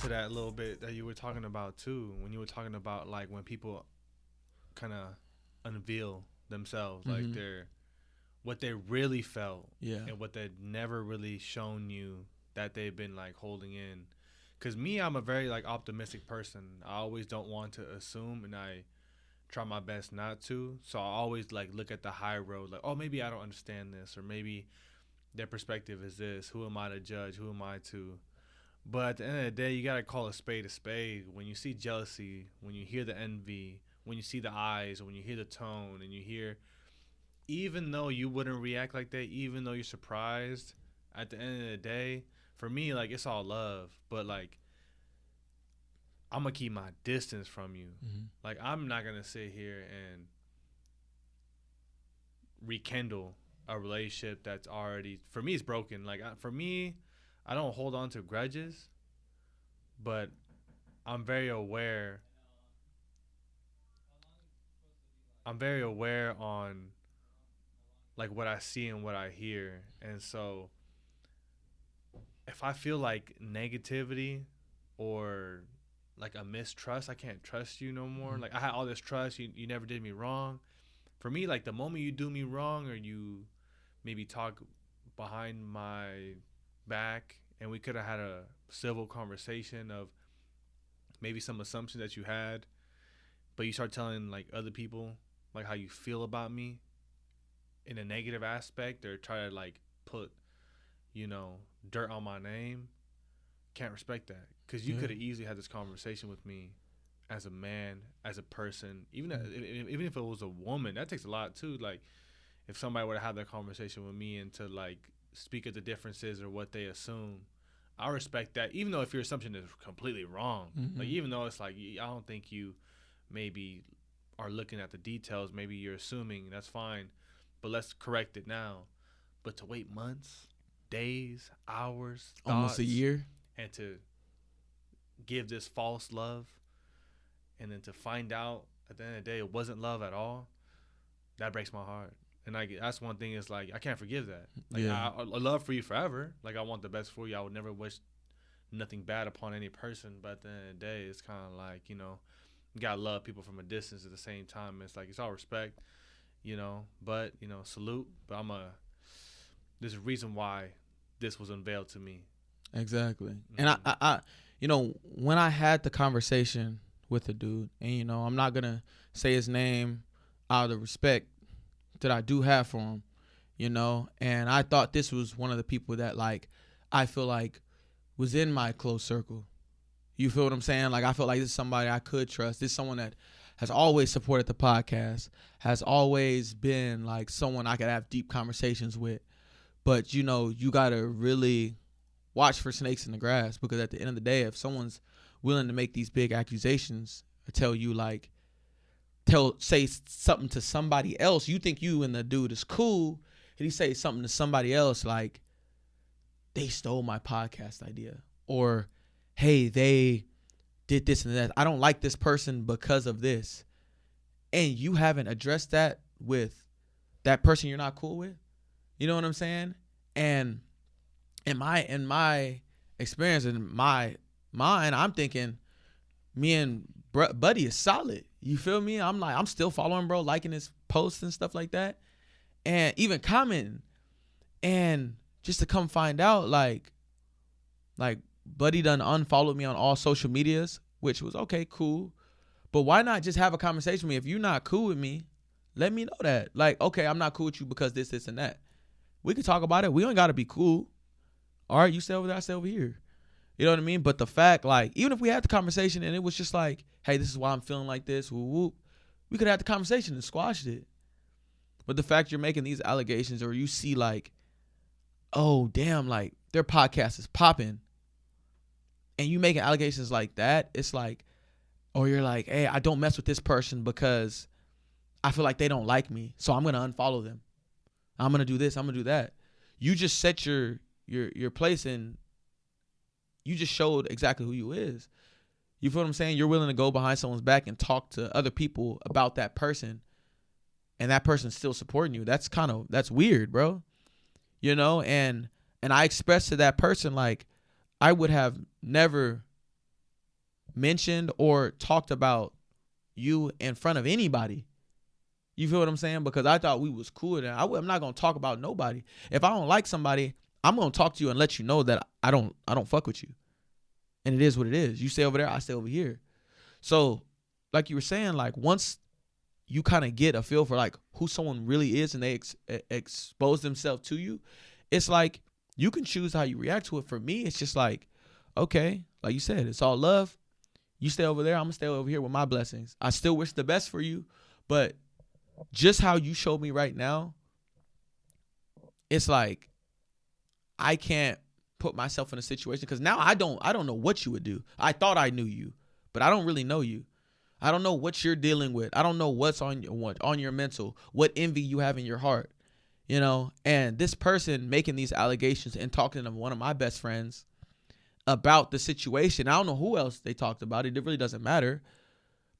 to that a little bit that you were talking about too, when you were talking about like when people kind of unveil themselves, like Mhm. their what they really felt Yeah. and what they'd never really shown you that they've been like holding in. Cause me, I'm a very like optimistic person. I always don't want to assume, and I try my best not to. So I always like look at the high road, like, oh, maybe I don't understand this, or maybe their perspective is this. Who am I to judge? Who am I to? But at the end of the day, you gotta call a spade a spade. When you see jealousy, when you hear the envy, when you see the eyes, when you hear the tone, and you hear, even though you wouldn't react like that, even though you're surprised, at the end of the day, for me, like it's all love. But like I'm gonna keep my distance from you. Mhm. Like I'm not gonna sit here and rekindle a relationship that's already, for me, it's broken. Like for me, I don't hold on to grudges, but I'm very aware. I'm very aware on like what I see and what I hear, and so if I feel like negativity or like a mistrust, I can't trust you no more. Mhm. Like I had all this trust, you never did me wrong. For me, like the moment you do me wrong or you maybe talk behind my back, and we could have had a civil conversation of maybe some assumptions that you had, but you start telling like other people like how you feel about me in a negative aspect, or try to like put, you know, dirt on my name. Can't respect that, because you Yeah. could have easily had this conversation with me as a man, as a person, even Mhm. even if it was a woman. That takes a lot too. Like if somebody were to have that conversation with me and to like speak of the differences or what they assume, I respect that. Even though if your assumption is completely wrong, like Mhm. even though it's like I don't think you maybe are looking at the details, maybe you're assuming, that's fine, but let's correct it now. But to wait months, days, hours, Almost a thoughts, year. and to give this false love, and then to find out at the end of the day it wasn't love at all, that breaks my heart. And like that's one thing, is like I can't forgive that. Like Yeah. I love for you forever. Like I want the best for you. I would never wish nothing bad upon any person. But at the end of the day, it's kind of like, you know, you gotta love people from a distance at the same time. It's like it's all respect, you know. But you know, salute. But there's a reason why this was unveiled to me. Exactly. And Mm-hmm. when I had the conversation with the dude, and I'm not gonna say his name out of the respect that I do have for him, and I thought this was one of the people that like I feel like was in my close circle. You feel what I'm saying? Like I felt like this is somebody I could trust. This is someone that has always supported the podcast, has always been like someone I could have deep conversations with. But you gotta really watch for snakes in the grass, because at the end of the day, if someone's willing to make these big accusations or tell you like say something to somebody else, you think you and the dude is cool, and he say something to somebody else like they stole my podcast idea, or hey, they did this and that, I don't like this person because of this, and you haven't addressed that with that person you're not cool with. You know what I'm saying? And in my experience, in my mind, I'm thinking me and Buddy is solid. You feel me? I'm still following bro, liking his posts and stuff like that, and even commenting. And just to come find out, like Buddy done unfollowed me on all social medias, which was okay, cool. But why not just have a conversation with me? If you're not cool with me, let me know that. Like, okay, I'm not cool with you because this, and that. We could talk about it. We don't got to be cool. All right, you stay over there, I stay over here. You know what I mean? But the fact, like, even if we had the conversation and it was just like, hey, this is why I'm feeling like this, whoop, whoop, we could have the conversation and squashed it. But the fact you're making these allegations, or you see like, oh, damn, like, their podcast is popping, and you making allegations like that, it's like, or you're like, hey, I don't mess with this person because I feel like they don't like me, so I'm going to unfollow them. I'm going to do this, I'm going to do that. You just set your place, and you just showed exactly who you is. You feel what I'm saying? You're willing to go behind someone's back and talk to other people about that person, and that person's still supporting you. That's weird, bro. And I expressed to that person like I would have never mentioned or talked about you in front of anybody. You feel what I'm saying? Because I thought we was cool. And I'm not gonna talk about nobody. If I don't like somebody, I'm gonna talk to you and let you know that I don't fuck with you. And it is what it is. You stay over there, I stay over here. So, like you were saying, like once you kind of get a feel for like who someone really is and they expose themselves to you, it's like you can choose how you react to it. For me, it's just like, okay, like you said, it's all love. You stay over there, I'm gonna stay over here with my blessings. I still wish the best for you, but just how you showed me right now, it's like I can't put myself in a situation because now I don't know what you would do. I thought I knew you, but I don't really know you. I don't know what you're dealing with. I don't know what's on your mental, what envy you have in your heart, you know. And this person making these allegations and talking to one of my best friends about the situation. I don't know who else they talked about. It really doesn't matter.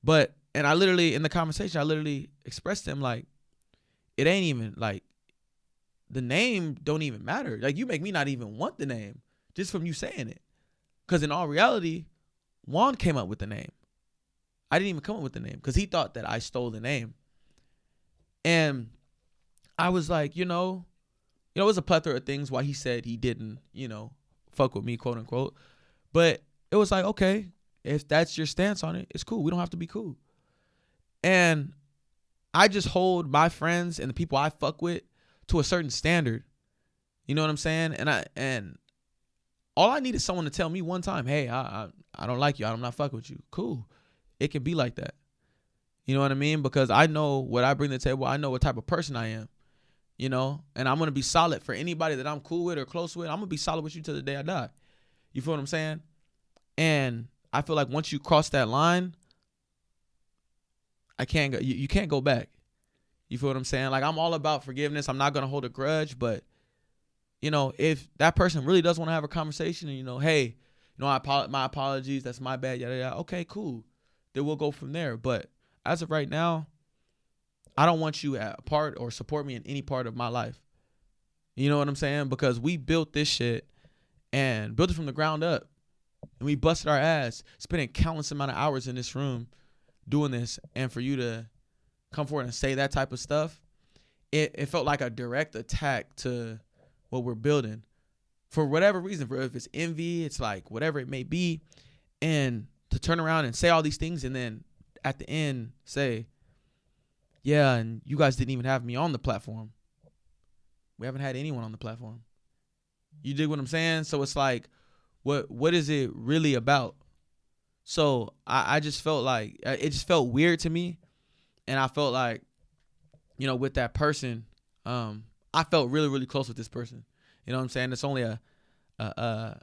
But and I literally in the conversation, I literally expressed to him like, it ain't even like the name don't even matter. Like you make me not even want the name just from you saying it. Because in all reality, Juan came up with the name. I didn't even come up with the name because he thought that I stole the name. And I was like, it was a plethora of things why he said he didn't, fuck with me, quote unquote. But it was like, okay, if that's your stance on it, it's cool. We don't have to be cool. And I just hold my friends and the people I fuck with to a certain standard. You know what I'm saying? And all I need is someone to tell me one time, hey, I don't like you. I'm not fucking with you. Cool. It can be like that. You know what I mean? Because I know what I bring to the table. I know what type of person I am. And I'm going to be solid for anybody that I'm cool with or close with. I'm going to be solid with you till the day I die. You feel what I'm saying? And I feel like once you cross that line, I can't go. You can't go back. You feel what I'm saying? Like I'm all about forgiveness. I'm not going to hold a grudge, but if that person really does want to have a conversation and hey, my apologies, that's my bad, yada yada. Okay, cool. Then we'll go from there. But as of right now, I don't want you at a part or support me in any part of my life. You know what I'm saying? Because we built this shit and built it from the ground up. And we busted our ass, spending countless amount of hours in this room doing this. And for you to come forward and say that type of stuff, it felt like a direct attack to what we're building. For whatever reason, for if it's envy, it's like whatever it may be. And to turn around and say all these things and then at the end say, yeah, and you guys didn't even have me on the platform. We haven't had anyone on the platform. You dig what I'm saying? So it's like, what is it really about? So I just felt like, it just felt weird to me. And I felt like, with that person, I felt really, really close with this person. You know what I'm saying? It's only a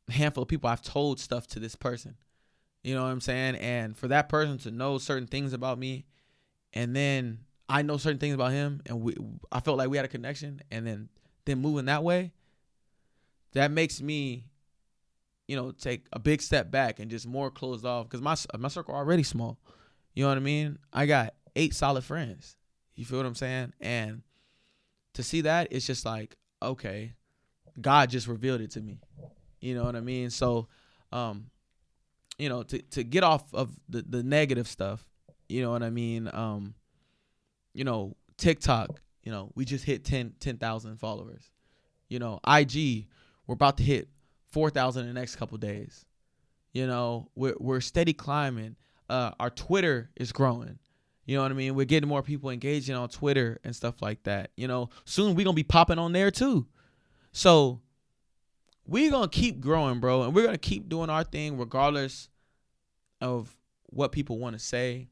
handful of people I've told stuff to this person. You know what I'm saying? And for that person to know certain things about me, and then I know certain things about him, and I felt like we had a connection, and then moving that way, that makes me, take a big step back and just more closed off because my circle already small. You know what I mean? I got 8 solid friends. You feel what I'm saying? And to see that, it's just like, okay, God just revealed it to me. You know what I mean? So, to get off of the negative stuff, you know what I mean? TikTok, we just hit 10,000 followers. IG, we're about to hit 4,000 in the next couple days. We're steady climbing. Our Twitter is growing. You know what I mean? We're getting more people engaging on Twitter and stuff like that. Soon we're going to be popping on there too. So we're going to keep growing, bro. And we're going to keep doing our thing regardless of what people want to say.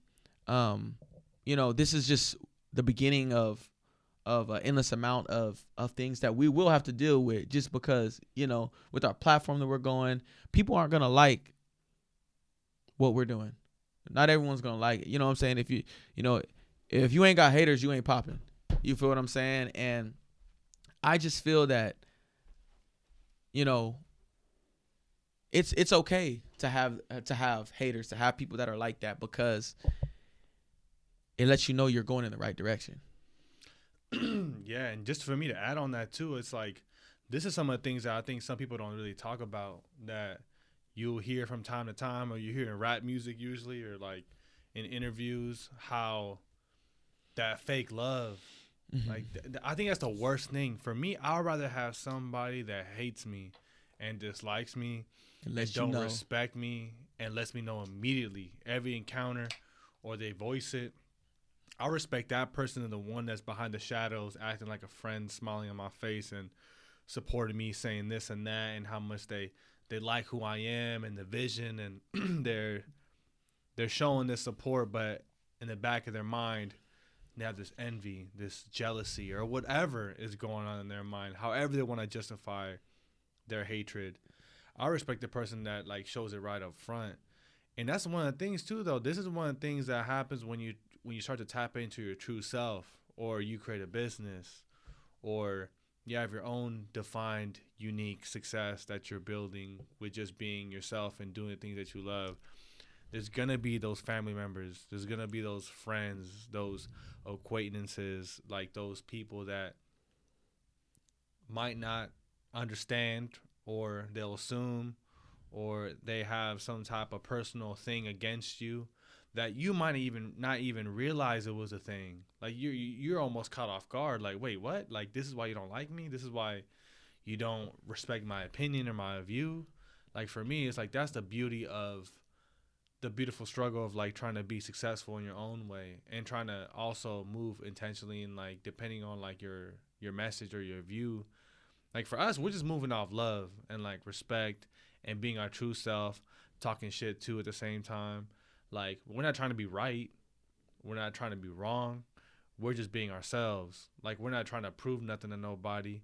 This is just the beginning of an endless amount of things that we will have to deal with just because, with our platform that we're going, people aren't going to like what we're doing. Not everyone's going to like it. You know what I'm saying? If you ain't got haters, you ain't popping. You feel what I'm saying? And I just feel that, it's okay to have haters, to have people that are like that because it lets you know you're going in the right direction. Yeah, and just for me to add on that too, it's like this is some of the things that I think some people don't really talk about that you'll hear from time to time, or you hear in rap music usually, or like in interviews, how that fake love. Like I think that's the worst thing for me. I'd rather have somebody that hates me and dislikes me and don't respect me and lets me know immediately every encounter, or they voice it. I respect that person than the one that's behind the shadows, acting like a friend, smiling in my face and supporting me, saying this and that, and how much they like who I am and the vision, and they're showing this support, but in the back of their mind, they have this envy, this jealousy, or whatever is going on in their mind. However they want to justify their hatred. I respect the person that like shows it right up front. And that's one of the things too, though. This is one of the things that happens when you start to tap into your true self, or you create a business, or you have your own defined, unique success that you're building with just being yourself and doing the things that you love. There's going to be those family members. There's going to be those friends, those acquaintances, like those people that might not understand, or they'll assume, or they have some type of personal thing against you that you might even not even realize it was a thing. Like you're almost caught off guard. Like, wait, what? Like, this is why you don't like me? This is why you don't respect my opinion or my view? Like, for me, it's like that's the beauty of the beautiful struggle of like trying to be successful in your own way, and trying to also move intentionally, and like depending on like your message or your view. Like for us, we're just moving off love and like respect and being our true self, talking shit too at the same time. Like, we're not trying to be right. We're not trying to be wrong. We're just being ourselves. Like, we're not trying to prove nothing to nobody.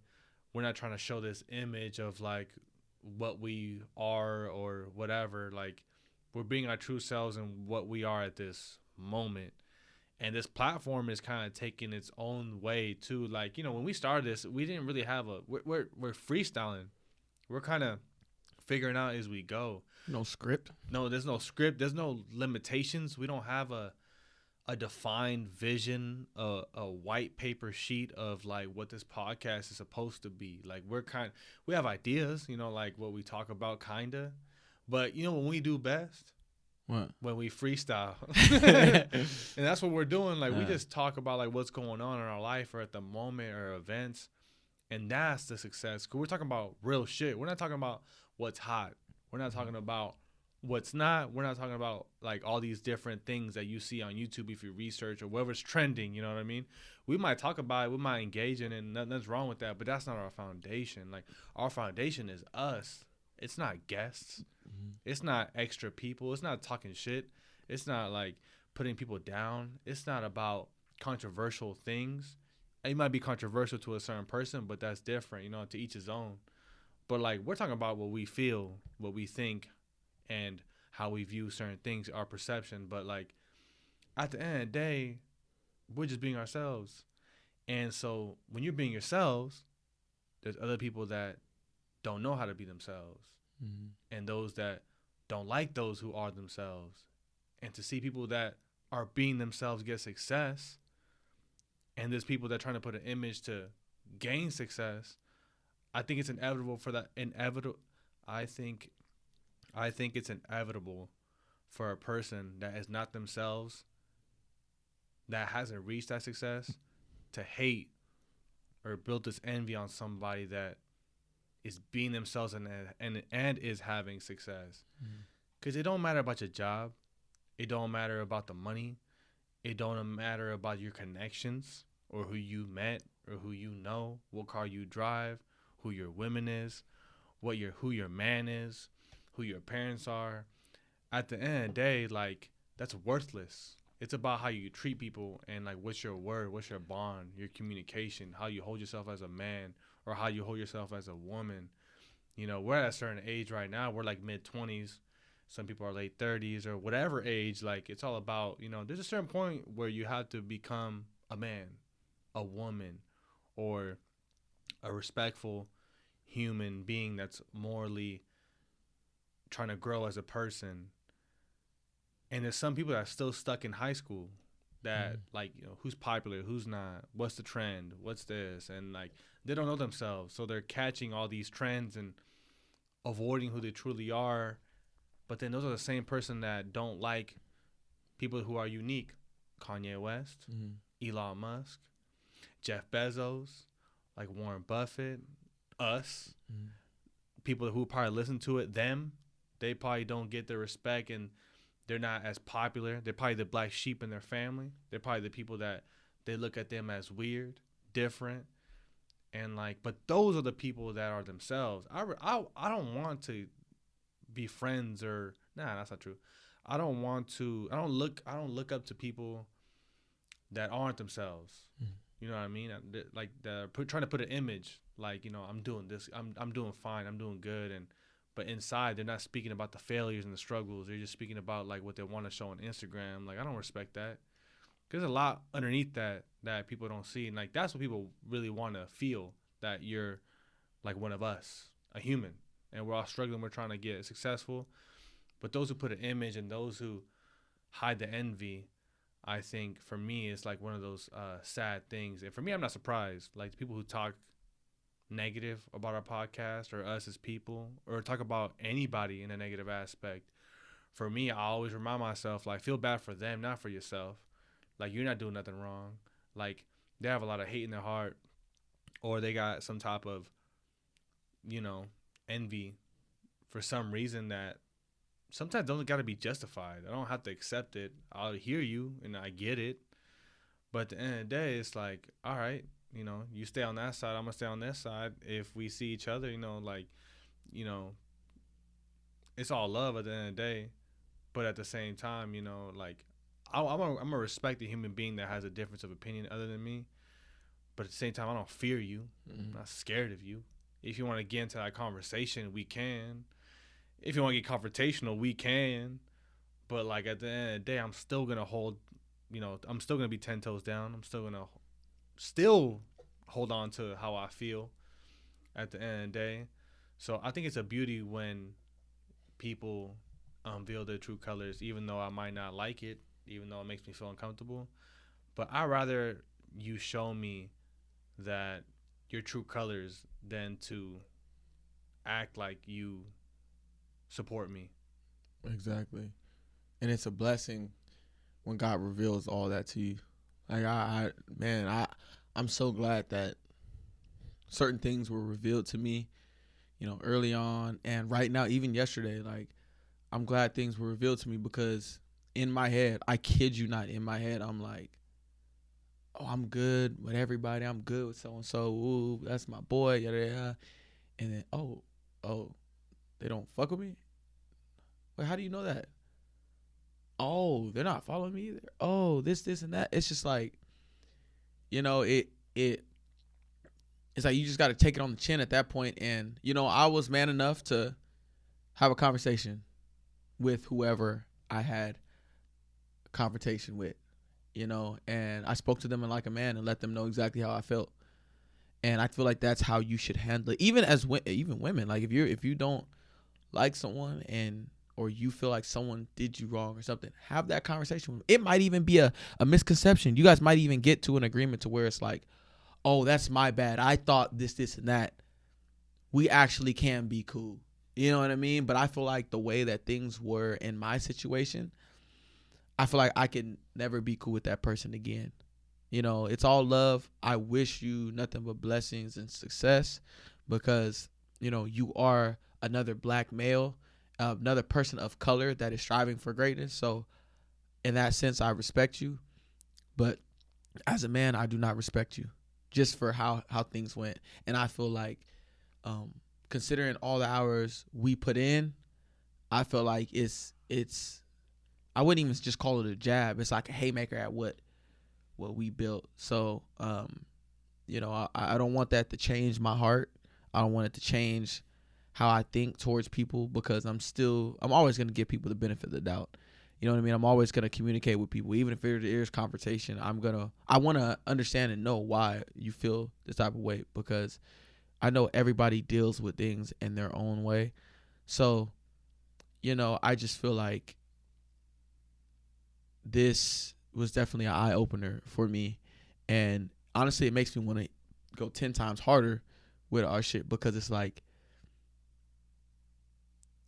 We're not trying to show this image of like what we are or whatever. Like, we're being our true selves and what we are at this moment. And this platform is kind of taking its own way too. Like, you know, when we started this, we didn't really have we're freestyling. We're kind of figuring out as we go. No script. No, there's no script. There's no limitations. We don't have a defined vision, a white paper sheet of like what this podcast is supposed to be. Like, we have ideas, you know, like what we talk about kinda. But you know when we do best? What? When we freestyle. And that's what we're doing. Like, we just talk about like what's going on in our life or at the moment or events. And that's the success. 'Cause we're talking about real shit. We're not talking about what's hot. We're not talking about what's not. We're not talking about like all these different things that you see on YouTube if you research, or whatever's trending. You know what I mean? We might talk about it. We might engage in it, and nothing's wrong with that. But that's not our foundation. Like, our foundation is us. It's not guests. It's not extra people. It's not talking shit. It's not like putting people down. It's not about controversial things. It might be controversial to a certain person, but that's different, you know, to each his own. But like, we're talking about what we feel, what we think, and how we view certain things, our perception. But like, at the end of the day, we're just being ourselves. And so when you're being yourselves, there's other people that don't know how to be themselves. Mm-hmm. And those that don't like those who are themselves. And to see people that are being themselves get success, and there's people that are trying to put an image to gain success, I think it's inevitable for that. I think it's inevitable for a person that is not themselves, that hasn't reached that success, to hate or build this envy on somebody that is being themselves and is having success. Because it don't matter about your job. It don't matter about the money. It don't matter about your connections or who you met or who you know, what car you drive, who your woman is, who your man is, who your parents are. At the end of the day, like, that's worthless. It's about how you treat people and like what's your word, what's your bond, your communication, how you hold yourself as a man or how you hold yourself as a woman. You know, we're at a certain age right now. We're like mid-20s. Some people are late 30s or whatever age. Like, it's all about, you know, there's a certain point where you have to become a man, a woman, or a respectful human being that's morally trying to grow as a person. And there's some people that are still stuck in high school that like, you know, who's popular, who's not, what's the trend, what's this, and like they don't know themselves, so they're catching all these trends and avoiding who they truly are But then those are the same person that don't like people who are unique. Kanye West, Mm-hmm. Elon Musk, Jeff Bezos, like Warren Buffett, us, Mm-hmm. people who probably listen to it, them, they probably don't get the respect and they're not as popular. They're probably the black sheep in their family. They're probably the people that they look at them as weird, different, and like. But those are the people that are themselves. I don't want to be friends or nah, that's not true. I don't want to. I don't look up to people that aren't themselves. Mm-hmm. You know what I mean? Like trying to put an image, like I'm doing this, I'm doing fine, I'm doing good, and but inside they're not speaking about the failures and the struggles. They're just speaking about like what they want to show on Instagram. Like I don't respect that. There's a lot underneath that people don't see, and like that's what people really want to feel, that you're like one of us, a human, and we're all struggling. We're trying to get successful, but those who put an image and those who hide the envy, I think for me it's like one of those sad things. And for me, I'm not surprised. Like the people who talk negative about our podcast or us as people or talk about anybody in a negative aspect, for me, I always remind myself, like, feel bad for them, not for yourself. Like, you're not doing nothing wrong. Like, they have a lot of hate in their heart, or they got some type of, envy for some reason that sometimes don't got to be justified. I don't have to accept it. I'll hear you and I get it. But at the end of the day, it's like, all right, you stay on that side, I'm gonna stay on this side. If we see each other, you know, it's all love at the end of the day. But at the same time, like I'm a respect a human being that has a difference of opinion other than me. But at the same time, I don't fear you. Mm-hmm. I'm not scared of you. If you want to get into that conversation, we can. If you want to get confrontational, we can. But like at the end of the day, I'm still gonna hold. I'm still gonna be 10 toes down. I'm still hold on to how I feel at the end of the day. So I think it's a beauty when people unveil their true colors, even though I might not like it, even though it makes me feel uncomfortable. But I'd rather you show me that your true colors than to act like you support me. Exactly. And it's a blessing when God reveals all that to you. Like I'm so glad that certain things were revealed to me, early on and right now, even yesterday. Like I'm glad things were revealed to me because in my head, I kid you not, in my head, I'm like, oh, I'm good with everybody. I'm good with so and so. Ooh, that's my boy. Yada yada. And then oh, they don't fuck with me. Wait, how do you know that? Oh, they're not following me either. Oh, this, and that. It's just like, it's like you just got to take it on the chin at that point. And, I was man enough to have a conversation with whoever I had a confrontation with, and I spoke to them like a man and let them know exactly how I felt. And I feel like that's how you should handle it. Even women, like if you don't like someone or you feel like someone did you wrong or something, have that conversation with them. It might even be a misconception. You guys might even get to an agreement to where it's like, oh, that's my bad. I thought this, and that. We actually can be cool. You know what I mean? But I feel like the way that things were in my situation, I feel like I can never be cool with that person again. It's all love. I wish you nothing but blessings and success because, you are another black male, another person of color that is striving for greatness. So in that sense, I respect you. But as a man, I do not respect you just for how things went. And I feel like considering all the hours we put in, I feel like it's I wouldn't even just call it a jab. It's like a haymaker at what we built. So, I don't want that to change my heart. I don't want it to change how I think towards people because I'm always going to give people the benefit of the doubt. You know what I mean? I'm always going to communicate with people. Even if there's confrontation, I want to understand and know why you feel this type of way because I know everybody deals with things in their own way. So, I just feel like this was definitely an eye-opener for me. And honestly, it makes me want to go 10 times harder with our shit because it's like,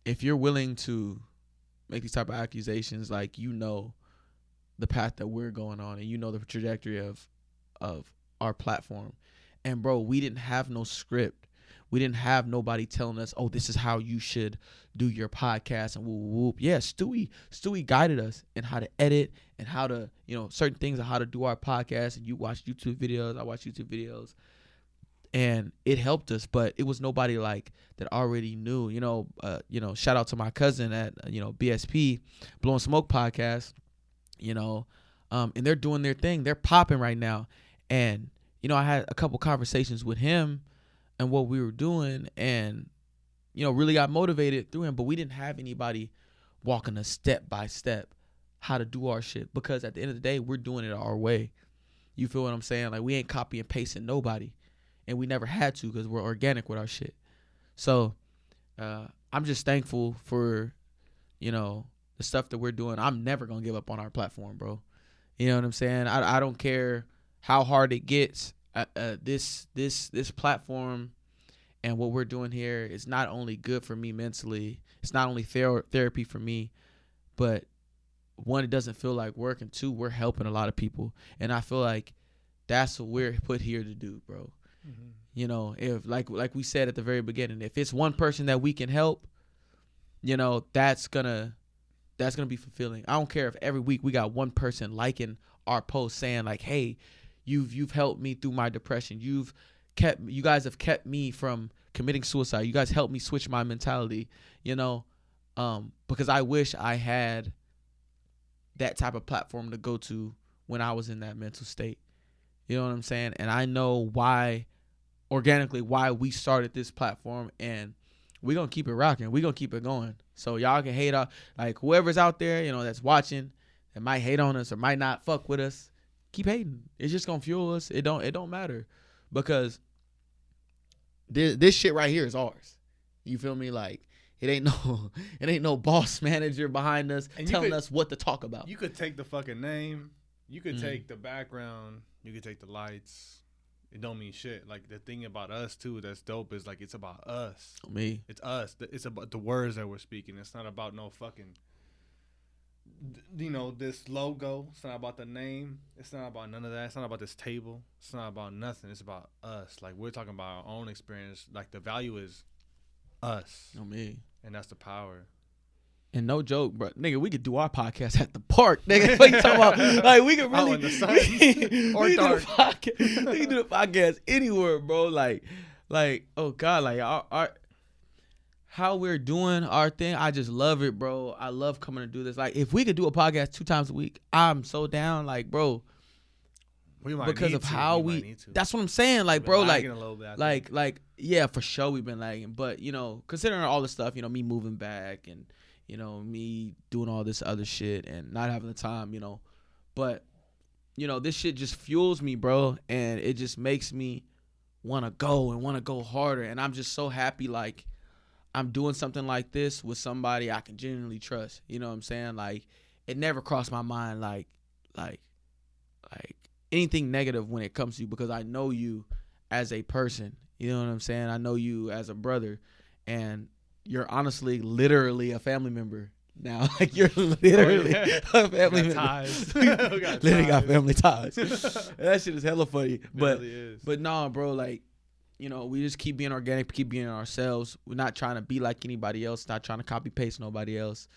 if you're willing to make these type of accusations, like, you know, the path that we're going on, and you know the trajectory of our platform. And bro, we didn't have no script. We didn't have nobody telling us, oh, this is how you should do your podcast and whoop, whoop. Yeah, Stewie guided us in how to edit and how to, you know, certain things on how to do our podcast. And you watch YouTube videos, I watch YouTube videos, and it helped us. But it was nobody like that already knew. Shout out to my cousin at BSP, Blowing Smoke Podcast. And they're doing their thing. They're popping right now. And I had a couple conversations with him and what we were doing, and really got motivated through him. But we didn't have anybody walking us step by step how to do our shit, because at the end of the day, we're doing it our way. You feel what I'm saying? Like, we ain't copy and pasting nobody, and we never had to, because we're organic with our shit. So I'm just thankful for the stuff that we're doing. I'm never gonna give up on our platform, bro. You know what I'm saying? I don't care how hard it gets. This platform and what we're doing here is not only good for me mentally, it's not only therapy for me, but one, it doesn't feel like work, and two, we're helping a lot of people. And I feel like that's what we're put here to do, bro. Mm-hmm. If like we said at the very beginning, if it's one person that we can help, that's gonna be fulfilling. I don't care if every week we got one person liking our post saying like, hey, you've helped me through my depression. You guys have kept me from committing suicide. You guys helped me switch my mentality, because I wish I had that type of platform to go to when I was in that mental state. You know what I'm saying? And I know why we started this platform, and we're going to keep it rocking. We're going to keep it going. So y'all can hate on, like, whoever's out there, that's watching, that might hate on us or might not fuck with us. Keep hating. It's just gonna fuel us. It don't matter, because this shit right here is ours. You feel me? Like, it ain't no boss manager behind us and telling us what to talk about. You could take the fucking name, you could take the background, you could take the lights. It don't mean shit. Like, the thing about us too that's dope is, like, it's about us. Me. It's us. It's about the words that we're speaking. It's not about no fucking this logo. It's not about the name. It's not about none of that. It's not about this table. It's not about nothing. It's about us. Like, we're talking about our own experience. Like, the value is us. Me. And that's the power. And no joke, bro, nigga, we could do our podcast at the park, nigga. What you talking about? Like, we could really, in the sun or dark. We can do the podcast anywhere, bro. Like, oh God, like our how we're doing our thing, I just love it, bro. I love coming to do this. Like, if we could do a podcast 2 times a week, I'm so down. Like, bro, we might because need of to. how that's what I'm saying. Like, bro, like, yeah, for sure we've been lagging. But, considering all the stuff, me moving back and, me doing all this other shit and not having the time, but, this shit just fuels me, bro. And it just makes me want to go harder. And I'm just so happy, like, I'm doing something like this with somebody I can genuinely trust. You know what I'm saying? Like, it never crossed my mind like anything negative when it comes to you, because I know you as a person. You know what I'm saying? I know you as a brother, and you're honestly literally a family member now. Like, you're literally a family member. Ties. Literally got family ties. That shit is hella funny. But really is. But nah, bro, like, we just keep being organic, keep being ourselves. We're not trying to be like anybody else, not trying to copy paste nobody else.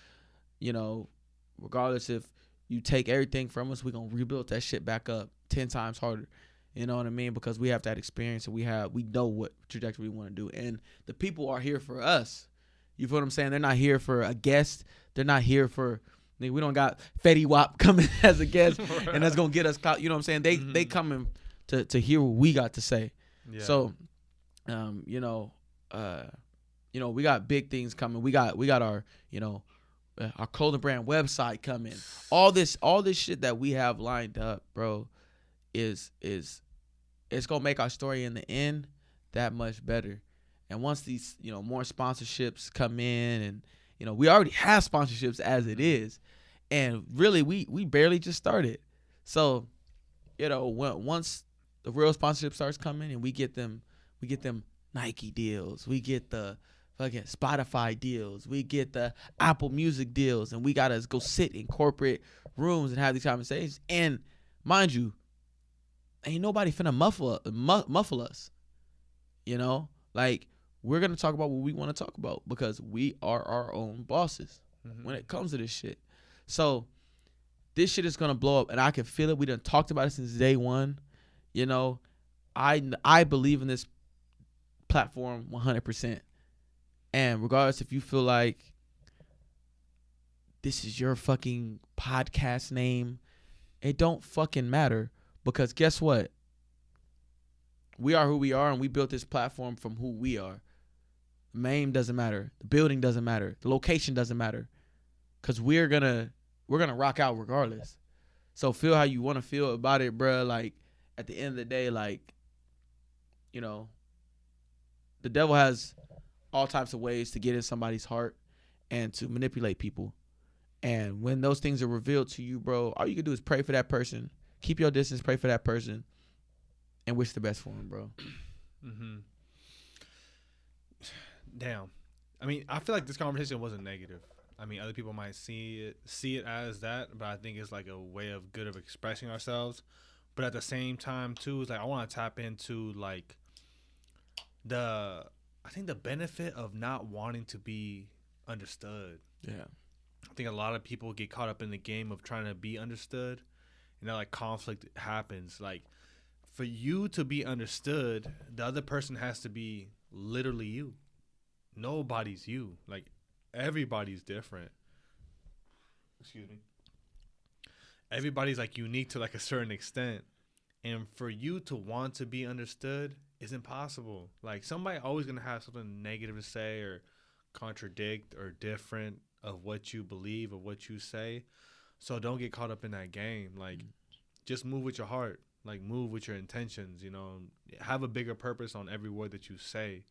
Regardless if you take everything from us, we're going to rebuild that shit back up 10 times harder. You know what I mean? Because we have that experience, and we know what trajectory we want to do. And the people are here for us. You feel what I'm saying? They're not here for a guest. They're not here for, we don't got Fetty Wap coming as a guest and that's going to get us caught. You know what I'm saying? They coming to hear what we got to say. Yeah. So, we got big things coming. We got our, our clothing brand website coming. All this shit that we have lined up, bro, is it's gonna make our story in the end that much better. And once these, more sponsorships come in, and we already have sponsorships as it is, and really we barely just started. So, once the real sponsorship starts coming and we get them Nike deals, we get the fucking Spotify deals. We get the Apple Music deals, and we gotta go sit in corporate rooms and have these conversations. And mind you, ain't nobody finna muffle us. You know, like we're gonna talk about what we want to talk about because we are our own bosses when it comes to this shit. So this shit is gonna blow up, and I can feel it. We done talked about it since day one. You know, I believe in this platform 100%. And regardless if you feel like this is your fucking podcast name, it don't fucking matter because guess what? We are who we are, and we built this platform from who we are. The name doesn't matter. The building doesn't matter. The location doesn't matter. Cause we're gonna rock out regardless. So feel how you want to feel about it, bruh. Like at the end of the day, like, you know, the devil has all types of ways to get in somebody's heart and to manipulate people. And when those things are revealed to you, bro, all you can do is pray for that person. Keep your distance, pray for that person, and wish the best for him, bro. Damn. I mean, I feel like this conversation wasn't negative. I mean, other people might see it as that, but I think it's like a way of good of expressing ourselves. But at the same time, too, it's like I want to tap into like I think the benefit of not wanting to be understood. Yeah. I think a lot of people get caught up in the game of trying to be understood, and that like conflict happens. Like for you to be understood, the other person has to be literally you. Nobody's you. Like everybody's different. Excuse me. Everybody's like unique to like a certain extent, and for you to want to be understood is impossible. Like somebody always gonna have something negative to say or contradict or different of what you believe or what you say. So don't get caught up in that game. Like just move with your heart. Like move with your intentions, you know. Have a bigger purpose on every word that you say.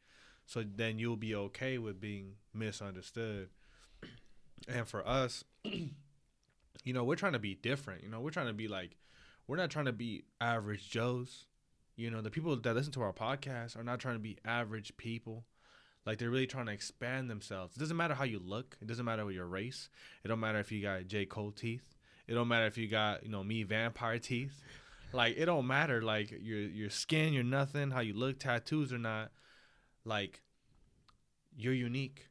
So then you'll be okay with being misunderstood. And for us, you know, we're trying to be different. You know, we're trying to be like, we're not trying to be average Joes. You know, the people that listen to our podcast are not trying to be average people. Like they're really trying to expand themselves. It doesn't matter how you look. It doesn't matter your race. It don't matter if you got J. Cole teeth. It don't matter if you got, you know, me vampire teeth. Like it don't matter. Like your skin, your nothing, how you look, tattoos or not. Like you're unique.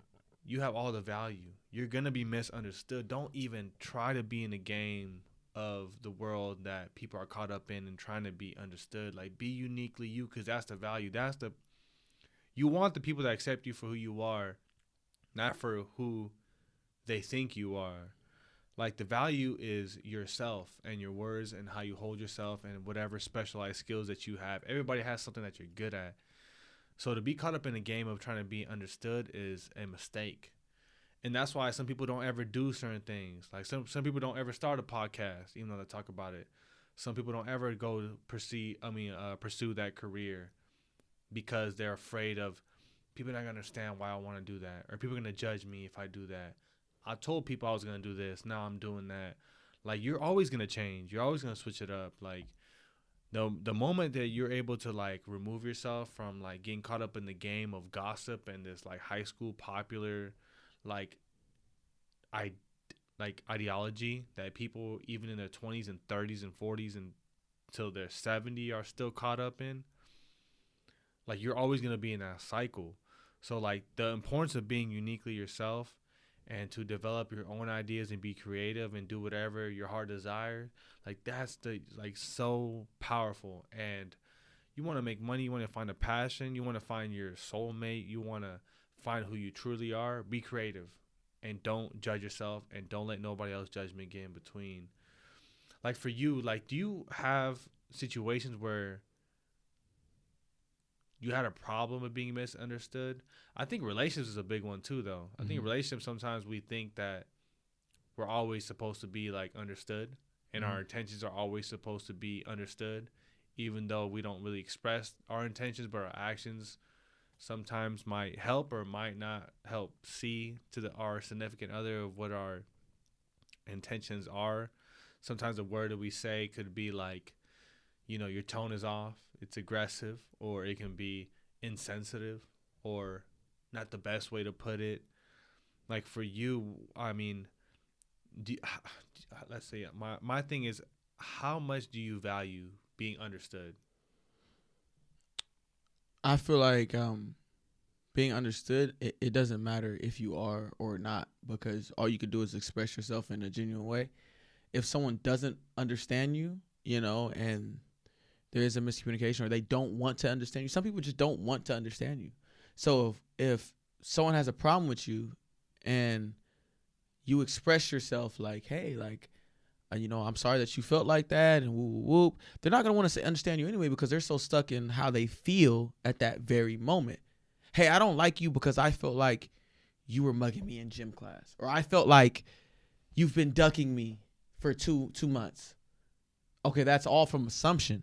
You have all the value. You're gonna be misunderstood. Don't even try to be in the game of the world that people are caught up in and trying to be understood. Like be uniquely you, because that's the value. You want the people to accept you for who you are, not for who they think you are. Like the value is yourself and your words and how you hold yourself and whatever specialized skills that you have. Everybody has something that you're good at. So to be caught up in a game of trying to be understood is a mistake. And that's why some people don't ever do certain things. Like some people don't ever start a podcast, even though they talk about it. Some people don't ever go to pursue that career because they're afraid of people not gonna understand why I want to do that, or people are gonna judge me if I do that. I told people I was gonna do this. Now I'm doing that. Like you're always gonna change. You're always gonna switch it up. Like the moment that you're able to like remove yourself from like getting caught up in the game of gossip and this like high school popular like ideology that people even in their 20s and 30s and 40s and until they're 70 are still caught up in, like you're always going to be in that cycle. So like the importance of being uniquely yourself and to develop your own ideas and be creative and do whatever your heart desires, like that's the like so powerful. And you want to make money, you want to find a passion, you want to find your soulmate, you want to find who you truly are. Be creative and don't judge yourself and don't let nobody else judgment get in between. Like for you, like do you have situations where you had a problem with being misunderstood? I think relationships is a big one too, though. I think relationships, sometimes we think that we're always supposed to be like understood and our intentions are always supposed to be understood, even though we don't really express our intentions, but our actions sometimes might help or might not help see to our significant other of what our intentions are. Sometimes a word that we say could be like, you know, your tone is off, it's aggressive, or it can be insensitive, or not the best way to put it. Like for you, I mean, do, let's say my thing is, how much do you value being understood? I feel like being understood, it doesn't matter if you are or not, because all you can do is express yourself in a genuine way. If someone doesn't understand you, and there is a miscommunication or they don't want to understand you, some people just don't want to understand you. So if someone has a problem with you and you express yourself like, hey, like, I'm sorry that you felt like that, and whoop, whoop, whoop, they're not going to want to understand you anyway, because they're so stuck in how they feel at that very moment. Hey, I don't like you because I felt like you were mugging me in gym class, or I felt like you've been ducking me for two months. Okay, that's all from assumption.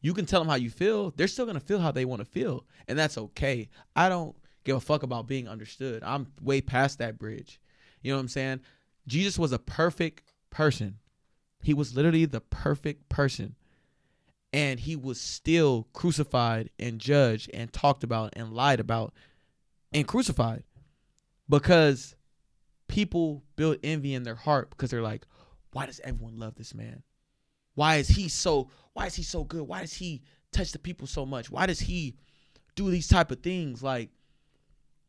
You can tell them how you feel. They're still going to feel how they want to feel, and that's okay. I don't give a fuck about being understood. I'm way past that bridge. You know what I'm saying? Jesus was a perfect person. He was literally the perfect person. And he was still crucified and judged and talked about and lied about and crucified, because people build envy in their heart, because they're like, why does everyone love this man? Why is he so good? Why does he touch the people so much? Why does he do these type of things? Like,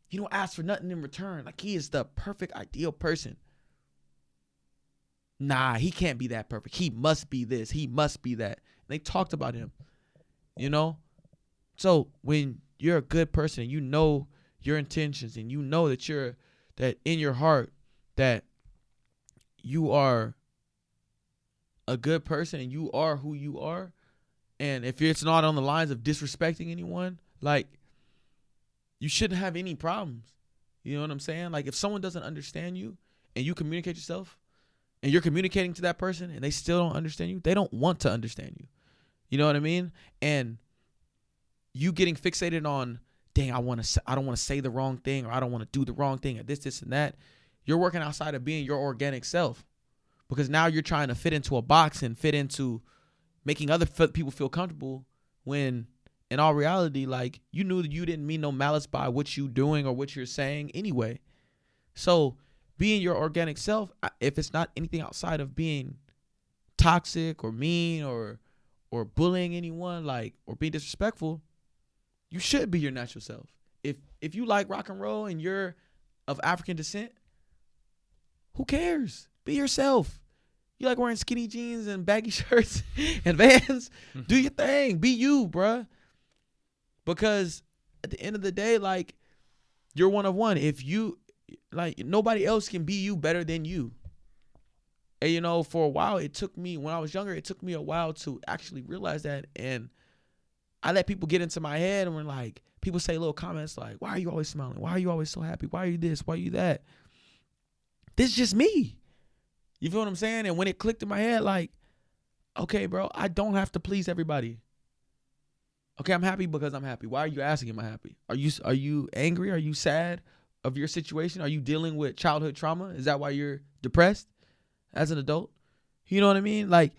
he don't ask for nothing in return. Like, he is the perfect, ideal person. Nah, he can't be that perfect. He must be this. He must be that. And they talked about him, So when you're a good person and you know your intentions, and you know that in your heart that you are a good person and you are who you are, and if it's not on the lines of disrespecting anyone, like, you shouldn't have any problems. You know what I'm saying? Like, if someone doesn't understand you and you communicate yourself, and you're communicating to that person and they still don't understand you, they don't want to understand you. You know what I mean? And you getting fixated on, dang, I don't want to say the wrong thing, or I don't want to do the wrong thing, or this and that. You're working outside of being your organic self, because now you're trying to fit into a box and fit into making other people feel comfortable, when in all reality, like, you knew that you didn't mean no malice by what you doing or what you're saying anyway. So being your organic self, if it's not anything outside of being toxic or mean or bullying anyone, like, or being disrespectful, you should be your natural self. If you like rock and roll and you're of African descent, who cares? Be yourself. You like wearing skinny jeans and baggy shirts and Vans? Do your thing. Be you, bruh. Because at the end of the day, like, you're one of one. If you, like, nobody else can be you better than you. And, for a while, when I was younger, it took me a while to actually realize that. And I let people get into my head, and like, people say little comments like, why are you always smiling? Why are you always so happy? Why are you this? Why are you that? This is just me. You feel what I'm saying? And when it clicked in my head, like, okay, bro, I don't have to please everybody. Okay, I'm happy because I'm happy. Why are you asking, am I happy? Are you angry? Are you sad of your situation? Are you dealing with childhood trauma? Is that why you're depressed as an adult? You know what I mean? Like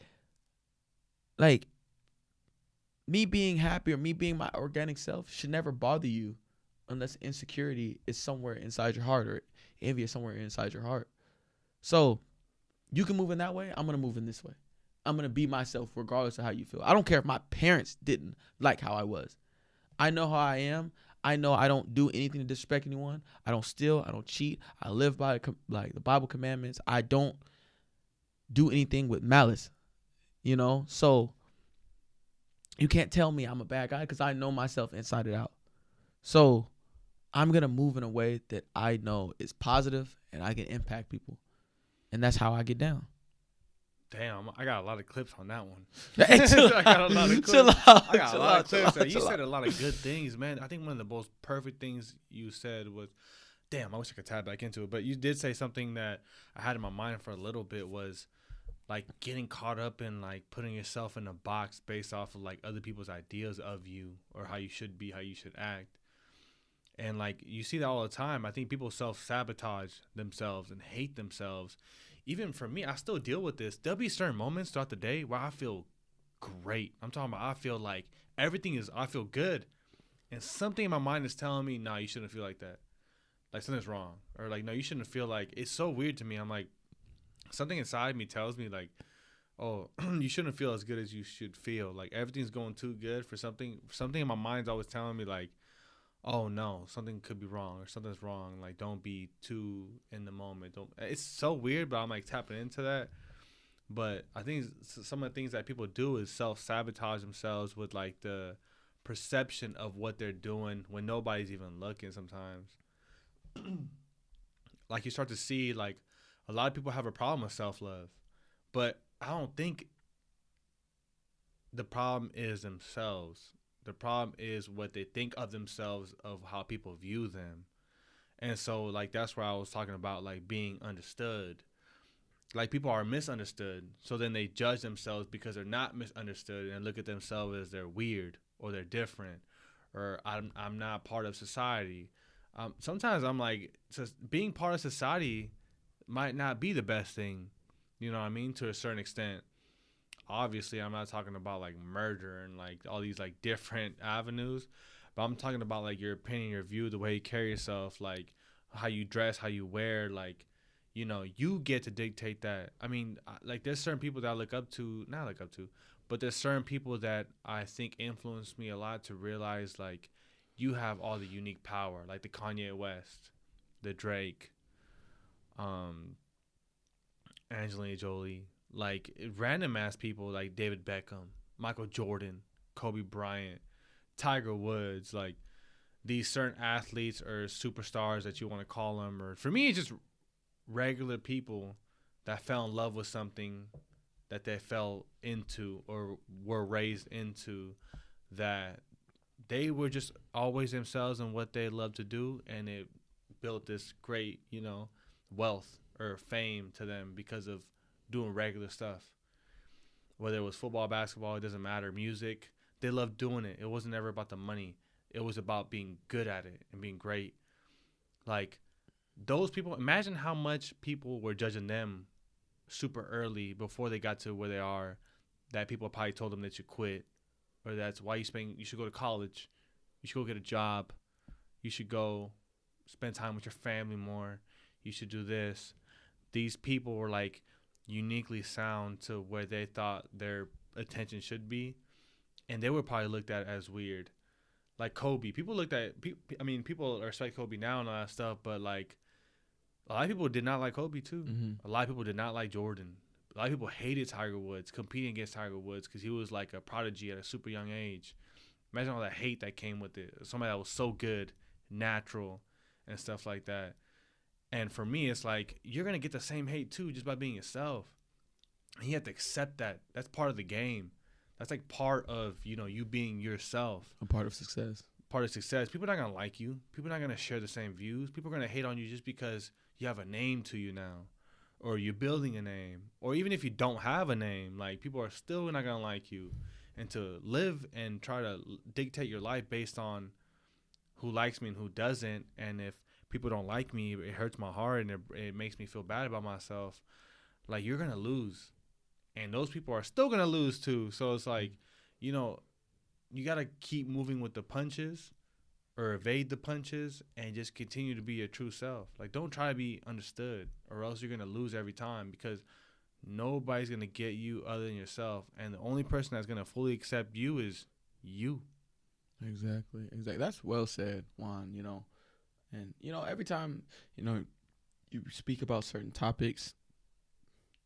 me being happy or me being my organic self should never bother you, unless insecurity is somewhere inside your heart, or envy is somewhere inside your heart. So you can move in that way. I'm going to move in this way. I'm going to be myself regardless of how you feel. I don't care if my parents didn't like how I was. I know how I am. I know I don't do anything to disrespect anyone. I don't steal. I don't cheat. I live by the Bible commandments. I don't do anything with malice, So you can't tell me I'm a bad guy, because I know myself inside and out. So I'm going to move in a way that I know is positive and I can impact people. And that's how I get down. Damn, I got a lot of clips on that one. Hey, I got a lot of clips. I got a lot of clips. You said a lot of good things, man. I think one of the most perfect things you said was, damn, I wish I could tie back into it. But you did say something that I had in my mind for a little bit, was like getting caught up in like putting yourself in a box based off of like other people's ideas of you, or how you should be, how you should act. And like, you see that all the time. I think people self-sabotage themselves and hate themselves. Even for me, I still deal with this. There'll be certain moments throughout the day where I feel great. I'm talking about, I feel like I feel good. And something in my mind is telling me, nah, you shouldn't feel like that. like something's wrong, or like no, you shouldn't feel like. It's so weird to me. I'm like, something inside me tells me like, oh, you shouldn't feel as good as you should feel. Like everything's going too good for something. Something in my mind's always telling me like, oh no, something could be wrong or something's wrong. Like don't be too in the moment. Don't. It's so weird, but I'm like tapping into that. But I think some of the things that people do is self sabotage themselves with like the perception of what they're doing when nobody's even looking. Sometimes, like you start to see like a lot of people have a problem with self love, but I don't think the problem is themselves. The problem is what they think of themselves, of how people view them. And so like that's where I was talking about like being understood. Like people are misunderstood, so then they judge themselves because they're not misunderstood and look at themselves as they're weird or they're different or I'm not part of society. Sometimes I'm like, being part of society might not be the best thing, you know what I mean, to a certain extent. Obviously I'm not talking about like murder and like all these like different avenues, but I'm talking about like your opinion, your view, the way you carry yourself, like how you dress, how you wear, like, you know, you get to dictate that. I mean, like there's certain people that I look up to, not look up to, but there's certain people that I think influenced me a lot to realize like you have all the unique power, like the Kanye West, the Drake, um Angelina Jolie, like random ass people like David Beckham, Michael Jordan, Kobe Bryant, Tiger Woods, like these certain athletes or superstars that you want to call them, or for me, it's just regular people that fell in love with something that they fell into or were raised into, that they were just always themselves and what they love to do, and it built this great, you know, wealth or fame to them because of doing regular stuff. Whether it was football, basketball, it doesn't matter. Music, they loved doing it. It wasn't ever about the money. It was about being good at it and being great. Like those people, imagine how much people were judging them super early before they got to where they are, that people probably told them they should quit, or that's why you should go to college, you should go get a job, you should go spend time with your family more, you should do this. These people were like uniquely sound to where they thought their attention should be, and they were probably looked at as weird. Like Kobe, people looked at. I mean, people respect Kobe now and all that stuff, but like a lot of people did not like Kobe too. Mm-hmm. A lot of people did not like Jordan. A lot of people hated Tiger Woods, competing against Tiger Woods because he was like a prodigy at a super young age. Imagine all that hate that came with it. Somebody that was so good, natural, and stuff like that. And for me, it's like you're gonna get the same hate too, just by being yourself. And you have to accept that. That's part of the game. That's like part of, you know, you being yourself. A part of success. Part of success. People are not gonna like you. People are not gonna share the same views. People are gonna hate on you just because you have a name to you now, or you're building a name, or even if you don't have a name, like people are still not gonna like you. And to live and try to dictate your life based on who likes me and who doesn't, and if people don't like me, it hurts my heart and it makes me feel bad about myself. Like you're gonna lose, and those people are still gonna lose too. So it's like, you know, you gotta keep moving with the punches, or evade the punches, and just continue to be your true self. Like don't try to be understood, or else you're gonna lose every time, because nobody's gonna get you other than yourself, and the only person that's gonna fully accept you is you. Exactly. That's well said, Juan. You know, and you know, every time you speak about certain topics,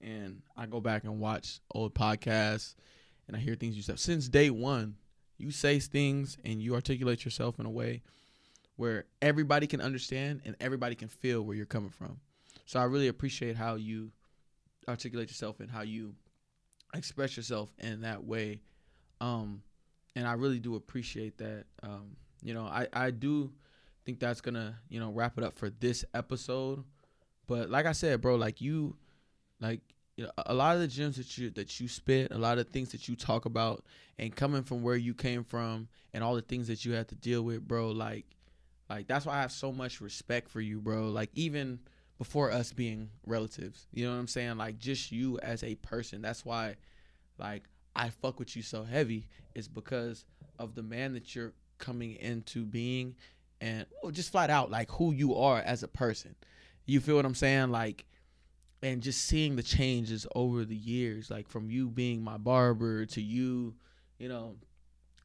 and I go back and watch old podcasts, and I hear things you said since day one. You say things and you articulate yourself in a way where everybody can understand and everybody can feel where you're coming from. So I really appreciate how you articulate yourself and how you express yourself in that way. And I really do appreciate that. I do think that's gonna, wrap it up for this episode. But like I said, bro, a lot of the gems that you spit, a lot of things that you talk about, and coming from where you came from, and all the things that you had to deal with, bro, like that's why I have so much respect for you, bro. Like even before us being relatives, you know what I'm saying? Like just you as a person. That's why, like, I fuck with you so heavy, is because of the man that you're coming into being, and just flat out like who you are as a person. You feel what I'm saying? Like, and just seeing the changes over the years, like from you being my barber to you, you know,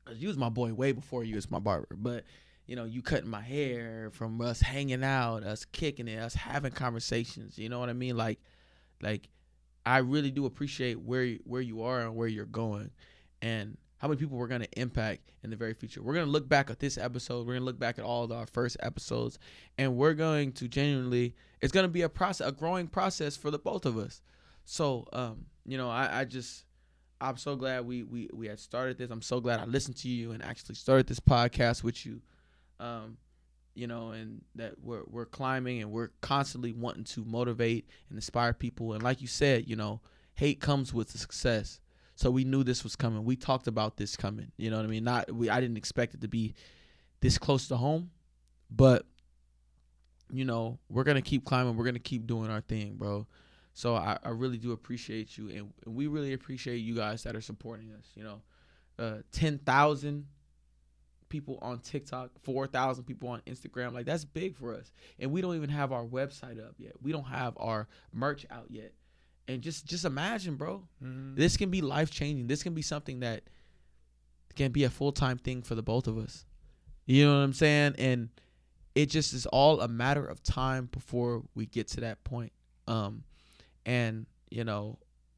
'cause you was my boy way before you was my barber, but you know, you cutting my hair, from us hanging out, us kicking it, us having conversations. You know what I mean? Like I really do appreciate where you are and where you're going, and how many people we're gonna impact in the very future. We're gonna look back at this episode. We're gonna look back at all of our first episodes, and we're going to genuinely. It's gonna be a process, a growing process for the both of us. So, you know, I'm so glad we had started this. I'm so glad I listened to you and actually started this podcast with you. You know, and that we're climbing, and we're constantly wanting to motivate and inspire people. And like you said, you know, hate comes with the success. So we knew this was coming. We talked about this coming. You know what I mean? I didn't expect it to be this close to home, but you know, we're gonna keep climbing. We're gonna keep doing our thing, bro. So I really do appreciate you, and we really appreciate you guys that are supporting us. You know, 10,000 people on TikTok, 4,000 people on Instagram. Like, that's big for us. And we don't even have our website up yet. We don't have our merch out yet. And just imagine, bro. Mm-hmm. This can be life-changing. This can be something that can be a full-time thing for the both of us. You know what I'm saying? And it just is all a matter of time before we get to that point. And, you know,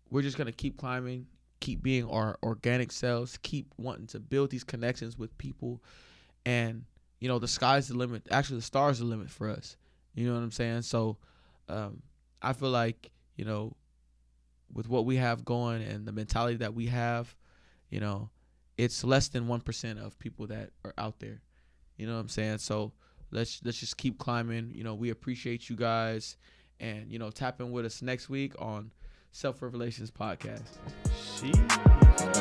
we're just going to keep climbing, keep being our organic selves, keep wanting to build these connections with people. And, you know, the sky's the limit. Actually, the stars are the limit for us. You know what I'm saying? So I feel like, you know, with what we have going and the mentality that we have, you know, it's less than 1% of people that are out there. You know what I'm saying? So let's just keep climbing. You know, we appreciate you guys. And, you know, tap in with us next week on Self Revelations Podcast. Sheesh.